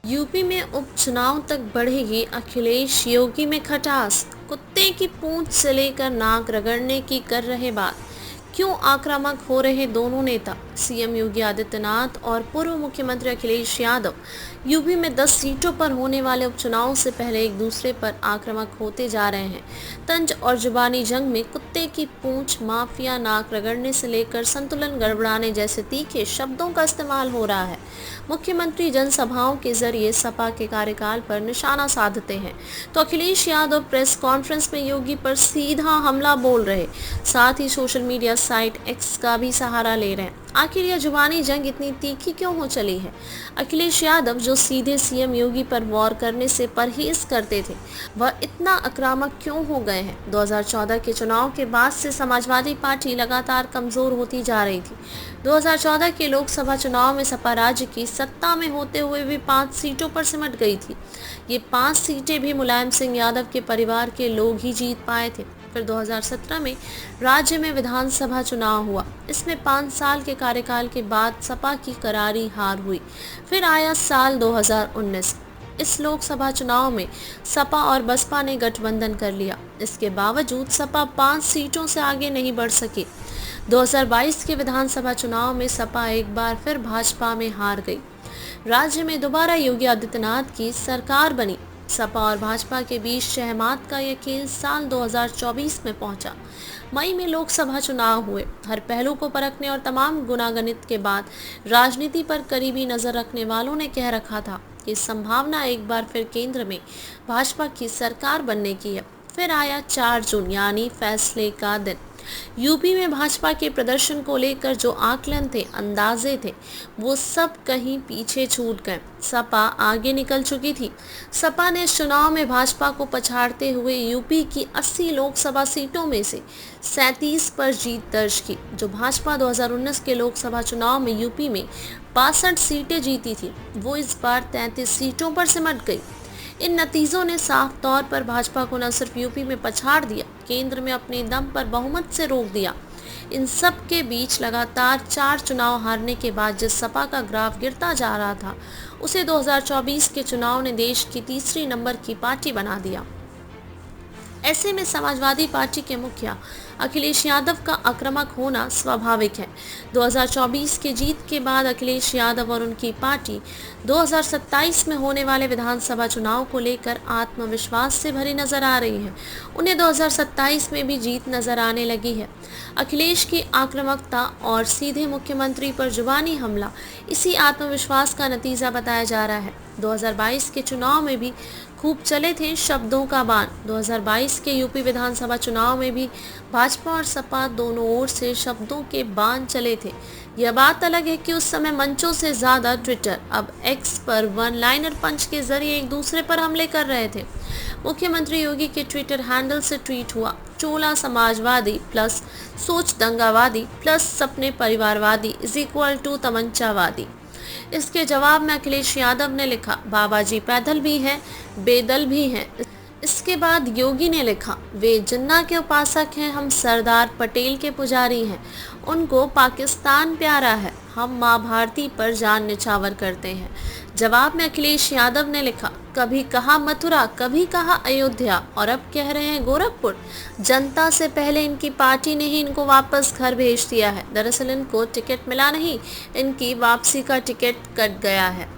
UP में उपचुनाव तक बढ़ेगी अखिलेश योगी में खटास। कुत्ते की पूंछ से लेकर नाक रगड़ने की कर रहे बात। क्यों आक्रामक हो रहे दोनों नेता? सीएम योगी आदित्यनाथ और पूर्व मुख्यमंत्री अखिलेश यादव यूपी में 10 सीटों पर होने वाले उपचुनाव से पहले एक दूसरे पर आक्रामक होते जा रहे हैं। तंज और जुबानी जंग में कुत्ते की पूंछ, माफिया, नाक रगड़ने से लेकर संतुलन गड़बड़ाने जैसे तीखे शब्दों का इस्तेमाल हो रहा है। मुख्यमंत्री जनसभाओं के जरिए सपा के कार्यकाल पर निशाना साधते हैं, तो अखिलेश यादव प्रेस कॉन्फ्रेंस में योगी पर सीधा हमला बोल रहे, साथ ही सोशल मीडिया साइट एक्स का भी सहारा ले रहे हैं। आखिर यह जुबानी जंग इतनी तीखी क्यों हो चली है? अखिलेश यादव जो सीधे सीएम योगी पर वॉर करने से परहेज करते थे, वह इतना आक्रामक क्यों हो गए हैं? 2014 के चुनाव के बाद से समाजवादी पार्टी लगातार कमजोर होती जा रही थी। 2014 के लोकसभा चुनाव में सपा राज्य की सत्ता में होते हुए भी 5 सीटों पर सिमट गई थी। ये 5 सीटें भी मुलायम सिंह यादव के परिवार के लोग ही जीत पाए थे। फिर 2017 में राज्य में विधानसभा चुनाव हुआ। इसमें 5 साल के कार्यकाल के बाद सपा की करारी हार हुई। फिर आया साल 2019। इस लोकसभा चुनाव में सपा और बसपा ने गठबंधन कर लिया। इसके बावजूद सपा 5 सीटों से आगे नहीं बढ़ सकी। 2022 के विधानसभा चुनाव में सपा एक बार फिर भाजपा में हार गई। राज्य में दोबारा योगी आदित्यनाथ की सरकार बनी। सपा और भाजपा के बीच शहमात का यह खेल साल 2024 में पहुंचा। मई में लोकसभा चुनाव हुए। हर पहलू को परखने और तमाम गुनागणित के बाद राजनीति पर करीबी नजर रखने वालों ने कह रखा था कि संभावना एक बार फिर केंद्र में भाजपा की सरकार बनने की है। फिर आया 4 जून यानी फैसले का दिन। यूपी में भाजपा के प्रदर्शन को लेकर जो आकलन थे, अंदाजे थे, वो सब कहीं पीछे छूट गए। सपा आगे निकल चुकी थी। सपा ने चुनाव में भाजपा को पछाड़ते हुए यूपी की 80 लोकसभा सीटों में से 37 पर जीत दर्ज की। जो भाजपा 2019 के लोकसभा चुनाव में यूपी में 62 सीटें जीती थी, वो इस बार 33 सीटों पर सिमट गई। इन नतीजों ने साफ तौर पर भाजपा को न सिर्फ यूपी में पछाड़ दिया, केंद्र में अपने दम पर बहुमत से रोक दिया। इन सब के बीच लगातार 4 चुनाव हारने के बाद जिस सपा का ग्राफ गिरता जा रहा था, उसे 2024 के चुनाव ने देश की तीसरी नंबर की पार्टी बना दिया। ऐसे में समाजवादी पार्टी के मुखिया अखिलेश यादव का आक्रामक होना स्वाभाविक है। 2024 के जीत के बाद अखिलेश यादव और उनकी पार्टी 2027 में होने वाले विधानसभा चुनाव को लेकर आत्मविश्वास से भरी नजर आ रही है। उन्हें 2027 में भी जीत नजर आने लगी है। अखिलेश की आक्रामकता और सीधे मुख्यमंत्री पर जुबानी हमला इसी आत्मविश्वास का नतीजा बताया जा रहा है। 2022 के चुनाव में भी खूब चले थे शब्दों का बाण। 2022 के यूपी विधानसभा चुनाव में भी भाजपा और सपा दोनों ओर से शब्दों के बाण चले थे। यह बात अलग है कि उस समय मंचों से ज्यादा ट्विटर, अब एक्स पर वन लाइनर पंच के जरिए एक दूसरे पर हमले कर रहे थे। मुख्यमंत्री योगी के ट्विटर हैंडल से ट्वीट हुआ, चोला समाजवादी प्लस सोच दंगावादी प्लस सपने परिवारवादी इज इक्वल टू तमंचावादी। इसके जवाब में अखिलेश यादव ने लिखा, बाबा जी पैदल भी हैं, बेदल भी हैं। इसके बाद योगी ने लिखा, वे जिन्ना के उपासक हैं, हम सरदार पटेल के पुजारी हैं, उनको पाकिस्तान प्यारा है, हम माँ भारती पर जान निछावर करते हैं। जवाब में अखिलेश यादव ने लिखा, कभी कहा मथुरा, कभी कहा अयोध्या और अब कह रहे हैं गोरखपुर। जनता से पहले इनकी पार्टी ने ही इनको वापस घर भेज दिया है। दरअसल इनको टिकट मिला नहीं, इनकी वापसी का टिकट कट गया है।